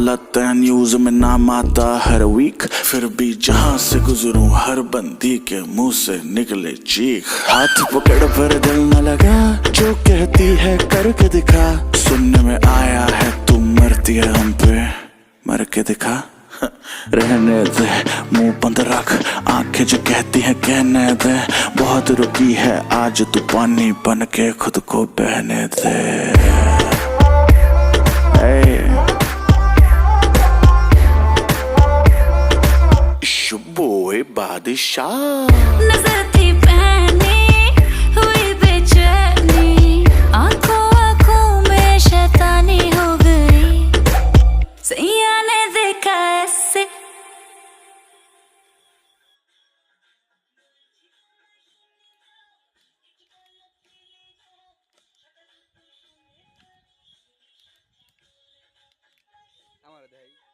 गलत है, न्यूज में नाम आता हर वीक, फिर भी जहां से गुजरूं हर बंदी के मुंह से निकले चीख। हाथ पकड़ पर दिल न लगा, जो कहती है करके दिखा, सुनने में आया है तू मरती है हम पे, मर के दिखा। रहने दे मुंह बंद रख, आंखें जो कहती हैं कहने दे, बहुत रुकी है आज तू पानी बन के खुद को बहने दे। शुबोए बादशाह नजर थी पहनी हुई बेचैनी, आंखों आंखों में शैतानी हो गई, सैया ने देखा ऐसे। আমার দেখাই